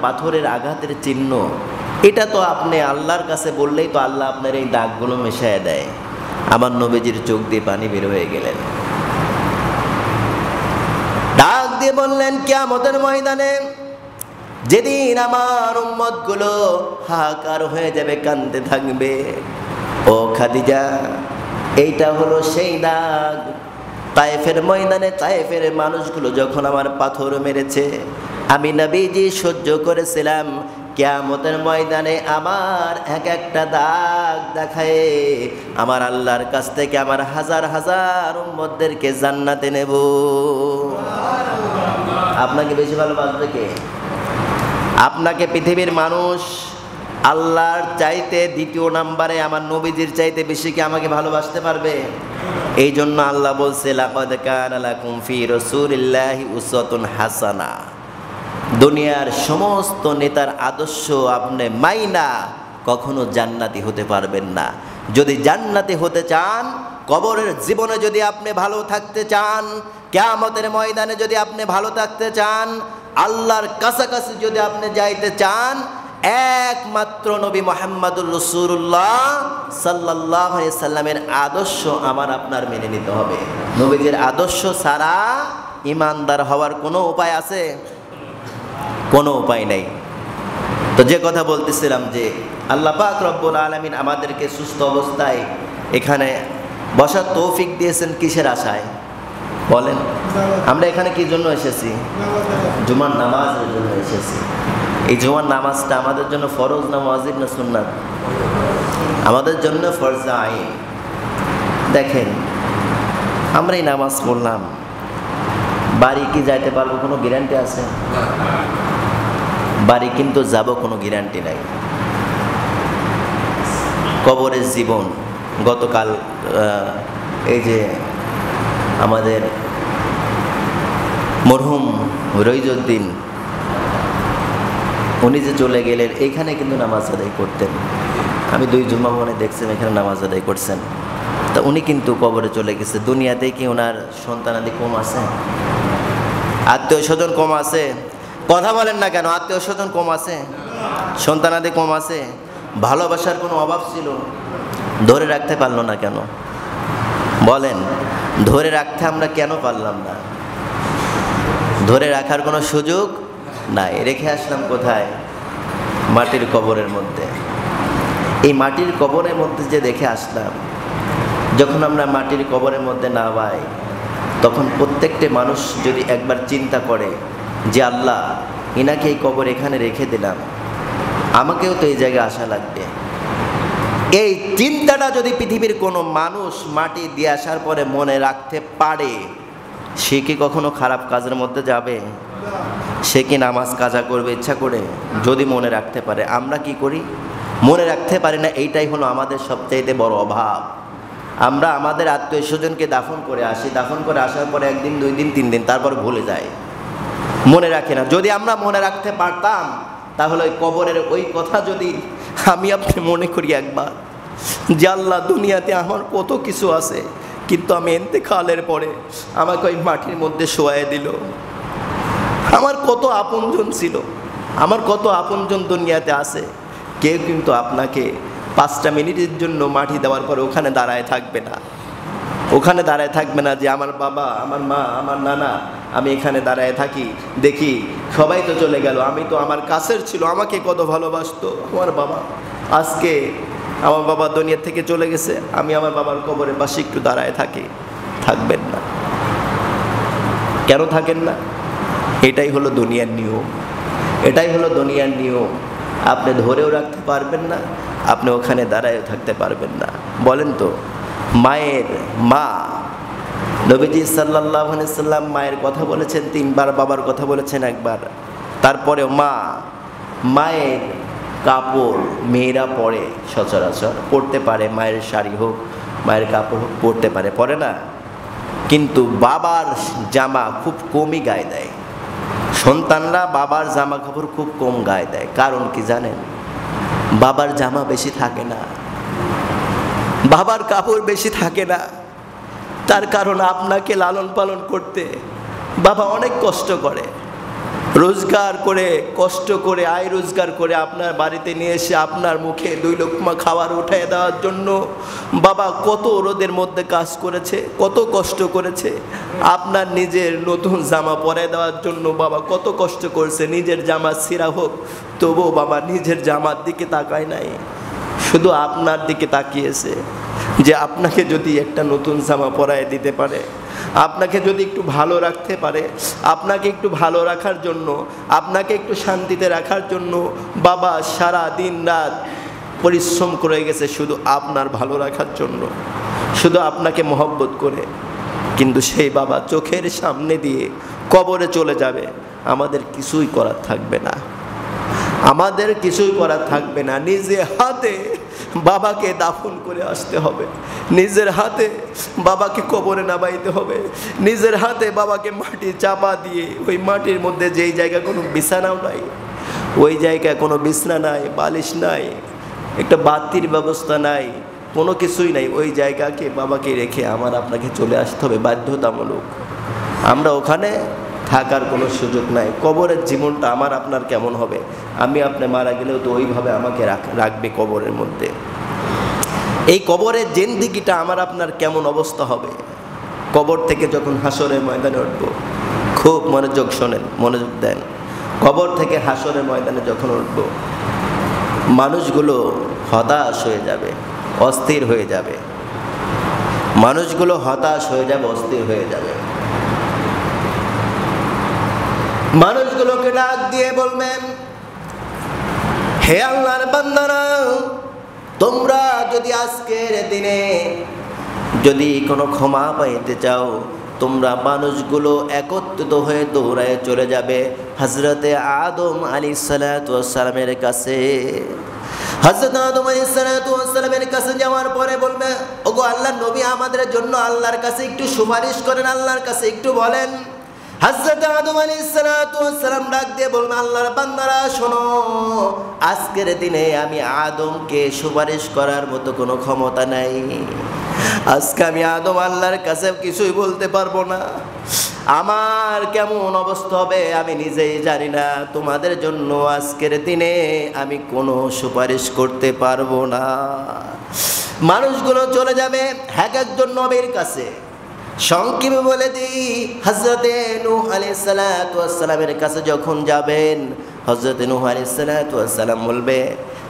পাথরের আঘাতের চিহ্ন, এটা তো আপনি আল্লাহর কাছে বললেই তো আল্লাহ আপনার এই দাগগুলো মেশায় দেয়। আমার নবীজির চোখ দিয়ে পানি বের হয়ে গেলেন, ডাক দিয়ে বললেন, কিয়ামতের ময়দানে যেদিন আমার উম্মতগুলো হাহাকার হয়ে যাবে, কাঁদতে থাকবে, ও খাদিজা, এইটা হলো সেই দাগ। তায়েফের ময়দানে তায়েফের মানুষগুলো যখন আমার পাথর মেরেছে, আমি নবীজি সহ্য করেছিলাম। কিয়ামতের ময়দানে আমার এক একটা দাগ দেখায় আমার আল্লাহর কাছ থেকে আমার হাজার হাজার উম্মতদেরকে জান্নাতে নেব। আপনাকে বেশি ভালোবাসবে কে? আপনাকে পৃথিবীর মানুষ আল্লাহর চাইতে দ্বিতীয় নাম্বারে আমার নবীজির চাইতে বেশি কি আমাকে ভালোবাসতে পারবে? এই জন্য আল্লাহ বলছে, লাকাদ কানা লাকুম ফি রাসূলিল্লাহি উসওয়াতুন হাসানা। দুনিয়ার সমস্ত নেতার আদর্শ আপনি মাইনা কখনো জান্নাতি হতে পারবেন না। যদি জান্নাতি হতে চান, কবরের জীবনে যদি আপনি ভালো থাকতে চান, কিয়ামতের ময়দানে যদি আপনি ভালো থাকতে চান, আল্লাহর কাছাকাছি যদি আপনি যাইতে চান, একমাত্র নবী মুহাম্মদুর রাসূলুল্লাহ সাল্লাল্লাহু আলাইহি সাল্লামের আদর্শ আমার আপনার মেনে নিতে হবে। নবীজির আদর্শ ছাড়া ঈমানদার হওয়ার কোনো উপায় আছে? কোনো উপায় নেই। তো যে কথা বলতেছিলাম যে আল্লাহ পাক রব্বুল আলামিন আমাদেরকে সুস্থ অবস্থায় এখানে বসার তৌফিক দিয়েছেন কিসের আশায় বলেন? আমরা এখানে কি জন্য এসেছি? জুমার নামাজের জন্য এসেছি। এই জুমার নামাজটা আমাদের জন্য ফরজ না ওয়াজিব না সুন্নাত? আমাদের জন্য ফরজ আইন। দেখেন, আমরা এই নামাজ পড়লাম, বাড়ি কি যাইতে পারবো কোনো গ্যারান্টি আছে? বাড়ি কিন্তু যাব কোনো গ্যারান্টি নাই। কবরের জীবন, গতকাল এই যে আমাদের মরহুম রইজউদ্দিন, উনি যে চলে গেলেন, এইখানে কিন্তু নামাজ আদায় করতেন। আমি 2 জুম্মা মনে দেখছেন এখানে নামাজ আদায় করছেন। তা উনি কিন্তু কবরে চলে গেছে। দুনিয়াতে কি ওনার সন্তানাদি কম আছে? আত্মীয় স্বজন কম আছে? কথা বলেন না কেন? আত্মীয় স্বজন কম আছে? সন্তানাদি কম আছে? ভালোবাসার কোনো অভাব ছিল? ধরে রাখতে পারলো না কেন বলেন? ধরে রাখতে আমরা কেন পারলাম না? ধরে রাখার কোনো সুযোগ নাই। রেখে আসলাম কোথায়? মাটির কবরের মধ্যে। এই মাটির কবরের মধ্যে যে রেখে আসলাম, যখন আমরা মাটির কবরের মধ্যে নামাই, তখন প্রত্যেকটা মানুষ যদি একবার চিন্তা করে যে আল্লাহ, ইনাকে এই কবর এখানে রেখে দিলাম, আমাকেও তো এই জায়গায় আসা লাগবে। এই চিন্তাটা যদি পৃথিবীর কোনো মানুষ মাটি দিয়ে আসার পরে মনে রাখতে পারে, সে কি কখনো খারাপ কাজের মধ্যে যাবে? সে কি নামাজ কাজা করবে ইচ্ছা করে? যদি মনে রাখতে পারে। আমরা কি করি? মনে রাখতে পারি না। এইটাই হলো আমাদের সবচাইতে বড় অভাব। আমরা আমাদের আত্মীয় স্বজনকে দাফন করে আসি, দাফন করে আসার পরে 1 দিন 2 দিন 3 দিন, তারপর ভুলে যায়, মনে রাখে না। যদি আমরা মনে রাখতে পারতাম, তাহলে ওই কবরের ওই কথা যদি আমি আপনি মনে করি একবার, যে আল্লাহ, দুনিয়াতে আমার কত কিছু আছে, কিন্তু আমি ইন্তেকালের পরে আমাকে ওই মাটির মধ্যে শোয়াই দিল। আমার কত আপনজন ছিল, আমার কত আপনজন দুনিয়াতে আছে। কেউ কিন্তু আপনাকে 5টা মিনিটের জন্য মাটি দেওয়ার পরে ওখানে দাঁড়ায় থাকবে না। ওখানে দাঁড়ায় থাকবে না যে আমার বাবা, আমার মা, আমার নানা, আমি এখানে দাঁড়ায় থাকি, দেখি সবাই তো চলে গেল, আমি তো, আমার কাছের ছিল, আমাকে কত ভালোবাসতো আমার বাবা, আজকে আমার বাবা দুনিয়া থেকে চলে গেছে, আমি আমার বাবার কবরের পাশে একটু দাঁড়ায় থাকি। থাকবেন না। কেন থাকেন না? এটাই হলো দুনিয়ার নিয়ম। এটাই হলো দুনিয়ার নিয়ম। আপনি ধরেও রাখতে পারবেন না, আপনি ওখানে দাঁড়ায়ও থাকতে পারবেন না। বলেন তো, মায়ের মা নবীজি সাল্লাল্লাহু আলাইহি সাল্লাম মায়ের কথা বলেছেন 3 বার, বাবার কথা বলেছেন 1 বার। তারপরেও মায়ের কাপড় মেয়েরা পরে, সচরাচর পরতে পারে, মায়ের শাড়ি হোক, মায়ের কাপড় হোক, পরতে পারে, পরে না। কিন্তু বাবার জামা খুব কমই গায়ে দেয়। সন্তানরা বাবার জামা কাপড় খুব কম গায়ে দেয়। কারণ কি জানেন? বাবার জামা বেশি থাকে না, বাবার কাপড় বেশি থাকে না। তার কারণ আপনাকে লালন পালন করতে বাবা অনেক কষ্ট করে। রোজগার করে, কষ্ট করে, আয় রোজগার করে আপনার বাড়িতে নিয়ে এসে আপনার মুখে 2 লোকমা খাবার উঠিয়ে দেওয়ার জন্য বাবা কত রোদের মধ্যে কাজ করেছে, কত কষ্ট করেছে। আপনার নিজের নতুন জামা পরিয়ে দেওয়ার জন্য বাবা কত কষ্ট করেছে। নিজের জামা ছিঁড়া হোক তবুও বাবা নিজের জামার দিকে তাকায় নাই, শুধু আপনার দিকে তাকিয়েছে যে আপনাকে যদি একটা নতুন জামা পরায় দিতে পারে, আপনাকে যদি একটু ভালো রাখতে পারে, আপনাকে একটু ভালো রাখার জন্য, আপনাকে একটু শান্তিতে রাখার জন্য বাবা সারা দিন রাত পরিশ্রম করে গেছে শুধু আপনার ভালো রাখার জন্য, শুধু আপনাকে মহব্বত করে। কিন্তু সেই বাবা চোখের সামনে দিয়ে কবরে চলে যাবে, আমাদের কিছুই করার থাকবে না, আমাদের কিছুই করার থাকবে না। নিজে হাতে বাবাকে দাফন করে আসতে হবে, নিজের হাতে বাবাকে কবরে নামাইতে হবে, নিজের হাতে বাবাকে মাটি চাপা দিয়ে ওই মাটির মধ্যে যেই জায়গা কোনো বিছানাও নাই, ওই জায়গায় কোনো বিছানা নাই, বালিশ নাই, একটা বাতির ব্যবস্থা নাই, কোনো কিছুই নাই, ওই জায়গাকে বাবাকে রেখে আমার আপনাকে চলে আসতে হবে বাধ্যতামূলক। আমরা ওখানে থাকার কোনো সুযোগ নাই। কবরের জীবনটা আমার আপনার কেমন হবে? আমি আপনি মারা গেলেও তো ওইভাবে আমাকে রাখবে কবরের মধ্যে। এই কবরের জিন্দেগিটা আমার আপনার কেমন অবস্থা হবে? কবর থেকে যখন হাসরের ময়দানে উঠব, খুব মনোযোগ শোনেন, মনোযোগ দেন। কবর থেকে হাসরের ময়দানে যখন উঠব, মানুষগুলো হতাশ হয়ে যাবে, অস্থির হয়ে যাবে, মানুষগুলো হতাশ হয়ে যাবে, অস্থির হয়ে যাবে। মানুষগুলোকে ডাক দিয়ে বলবেন, হে আল্লাহর বান্দারা, তোমরা যদি আজকের দিনে যদি কোনো ক্ষমা পাইতে চাও, তোমরা মানুষগুলো একত্রিত হয়ে দৌড়ায় চলে যাবে হযরতে আদম আলাইহিসসালাতু ওয়াসসালামের কাছে। হযরত আদম আলাইহিসসালাতু ওয়াসসালামের কাছে যাওয়ার পরে বলবে, ওগো আল্লাহর নবী, আমাদের জন্য আল্লাহর কাছে একটু সুপারিশ করেন, আল্লাহর কাছে একটু বলেন। হযরত আদম আলাইহিসসালাতু ওয়াসসালাম ডাক দিয়ে বললেন, আল্লাহর বান্দারা শোনো, আজকের দিনে আমি আদমকে সুপারিশ করার মতো কোনো ক্ষমতা নাই। আজকে আমি আদম আল্লাহর কাছে কিছুই বলতে পারবো না। আমার কেমন অবস্থা হবে আমি নিজেই জানি না। তোমাদের জন্য আজকের দিনে আমি কোনো সুপারিশ করতে পারবো না। মানুষগুলো চলে যাবে এক একজন নবীর কাছে। সংক্ষেপে বলে দিই, হযরতে নূহ আলাইহিস সালাতু ওয়াস সালামের কাছে যখন যাবেন, হযরতে নূহ আলাইহিস সালাতু ওয়াস সালাম বলবে,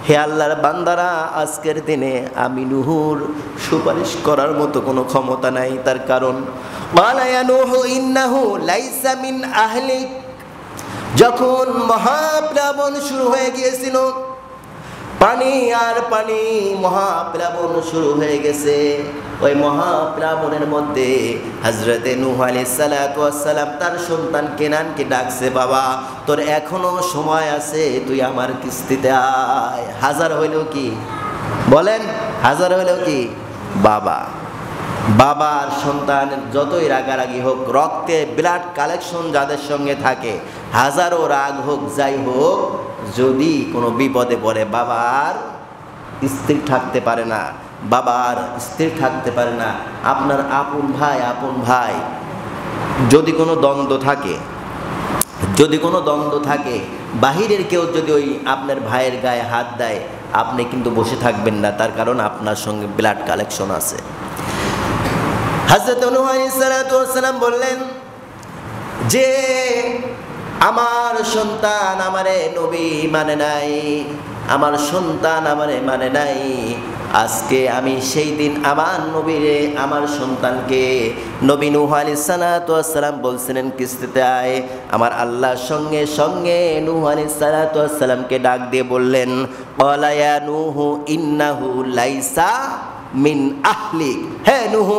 হে আল্লাহর বান্দারা, আজকের দিনে আমি নূহুর সুপারিশ করার মতো কোনো ক্ষমতা নাই। তার কারণ, ক্বালা ইয়া নূহু ইন্নাহু লাইসা মিন আহলিক। যখন মহাপ্লাবন শুরু হয়ে গিয়েছিল, পানি আর পানি, মহাপ্লাবন শুরু হয়ে গেছে। ওই মহাপ্লাবনের মধ্যে হযরতে নূহ আলাইহিস সালাতু ওয়াস সালাম তার সন্তান কেনানকে ডাকছে, বাবা তোর এখনো সময় আছে, তুই আমার কিস্তিতে আয়। হাজার হইলেও কি বলেন, হাজার হইলেও কি বাবা, বাবার সন্তান যতই রাগারাগি হোক, রক্তে ব্লাড কালেকশন যাদের সঙ্গে থাকে, হাজারো রাগ হোক যাই হোক, যদি কোনো বিপদে পড়ে বাবার স্থির থাকতে পারে না, বাবার স্থির থাকতে পারে না। আপনার আপন ভাই যদি কোনো দ্বন্দ্ব থাকে, যদি কোনো দ্বন্দ্ব থাকে, বাহিরের কেউ যদি ওই আপনার ভাইয়ের গায়ে হাত দেয়, আপনি কিন্তু বসে থাকবেন না, তার কারণ আপনার সঙ্গে ব্লাড কালেকশন আছে। হযরত নূহ আলাইহিস সালাতু ওয়াস সালাম বললেন যে আমার সন্তান আমারে নবী মানে নাই, আমার সন্তান আমারে মানে নাই। আজকে আমি সেই দিন আমার নবীরে, আমার সন্তানকে, নবী নূহ আলাইহিস সালাতু ওয়াস সালাম বলছিলেন কিস্তিতে আয়। আমার আল্লাহর সঙ্গে সঙ্গে নূহ আলাইহিস সালাতু ওয়াস সালামকে ডাক দিয়ে বললেন, ক্বালা ইয়া নূহু ইন্নাহু লাইসা মিন আহলিক। হে নূহ,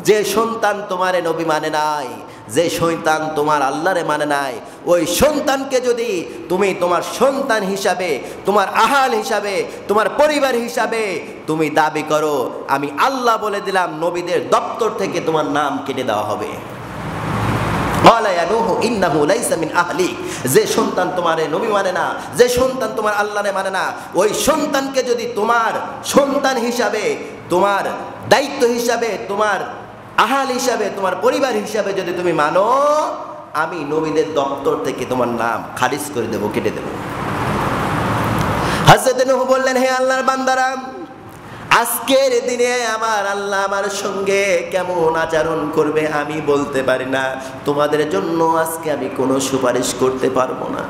যে সন্তান তোমারে নবী মানে নাই, যে সন্তান তোমার আল্লাহরে মানে নাই, ওই সন্তানকে যদি তুমি তোমার সন্তান হিসাবে, তোমার আহাল হিসাবে, তোমার পরিবার হিসাবে তুমি দাবি করো, আমি আল্লাহ বলে দিলাম নবীদের দপ্তর থেকে তোমার নাম কেটে দেওয়া হবে। ক্বালা ইয়া নূহু ইন্নাহু লাইসা মিন আহলিক। যে সন্তান তোমারে নবী মানে না, যে সন্তান তোমার আল্লাহরে মানে না, ওই সন্তানকে যদি তোমার সন্তান হিসাবে, তোমার দায়িত্ব হিসাবে, তোমার আহাল হিসাবে, তোমার পরিবার হিসাবে যদি তুমি মানো, আমি নবীদের দপ্তর থেকে তোমার নাম খারিজ করে দেব, কেটে দেব। হযরত নূহ বললেন, হে আল্লাহর বান্দারা, আজকের দিনে আমার আল্লাহ আমার সঙ্গে কেমন আচরণ করবে আমি বলতে পারি না, তোমাদের জন্য আজকে আমি কোনো সুপারিশ করতে পারবো না।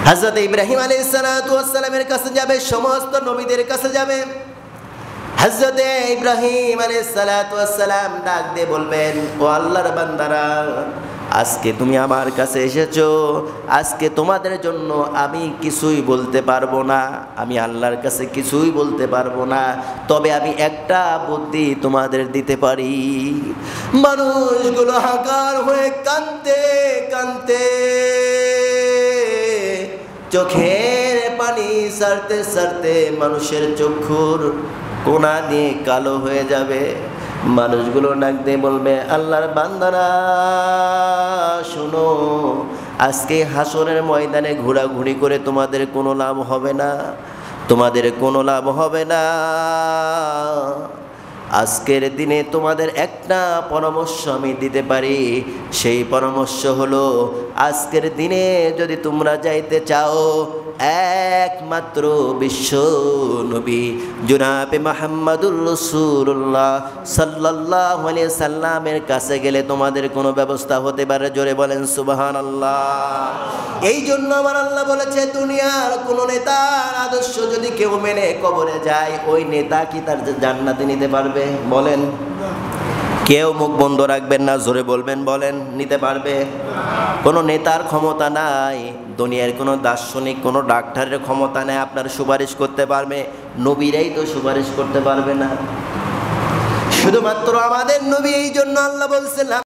হযরত ইব্রাহিম আলাইহিস সালাতু ওয়াস সালামের কাছে যাবে, সমস্ত নবীদের কাছে যাবে। হযরত ইব্রাহিম আলাইহিস সালাতু ওয়াস সালাম ডাক দিয়ে বলবেন, ও আল্লাহর বান্দারা, আজকে তুমি আমার কাছে এসেছো, আজকে তোমাদের জন্য আমি কিছুই বলতে পারবো না, আমি আল্লাহর কাছে কিছুই বলতে পারবো না, তবে আমি একটা বুদ্ধি তোমাদের দিতে পারি। মানুষগুলো হাকার হয়ে কাঁদতে কাঁদতে চোখের পানি সারতে সারতে মানুষের চক্ষুর কোনা দিয়ে কালো হয়ে যাবে। মানুষগুলো ডাক দিয়ে বলবে, আল্লাহর বান্দারা শোনো, আজকে হাসরের ময়দানে ঘোরাঘুরি করে তোমাদের কোনো লাভ হবে না, তোমাদের কোনো লাভ হবে না। আজকের দিনে তোমাদের একটা পরামর্শ আমি দিতে পারি, সেই পরামর্শ হলো, আজকের দিনে যদি তোমরা যাইতে চাও একমাত্র বিশ্ব নবী জনাবে মুহাম্মদুর রাসূলুল্লাহ সাল্লাল্লাহু আলাইহি সাল্লামের কাছে গেলে তোমাদের কোনো ব্যবস্থা হতে পারে। জোরে বলেন সুবহানাল্লাহ। এই জন্য আমার আল্লাহ বলেছে, দুনিয়ার কোনো নেতার আদর্শ যদি কেউ মেনে কবরে যায়, ওই নেতা কি তার জান্নাতে নিতে পারবে? বলেন। কেউ মুখ বন্ধ রাখবেন না, জোরে বলবেন, বলেন, নিতে পারবে? কোনো নেতার ক্ষমতা নাই, দুনিয়ার কোনো দার্শনিক, কোনো ডাক্তারের ক্ষমতা নেই আপনার সুপারিশ করতে পারবে। নবীরাই তো সুপারিশ করতে পারবে না, শুধুমাত্র আমাদের নবী। এই জন্য আল্লাহ বলছেন,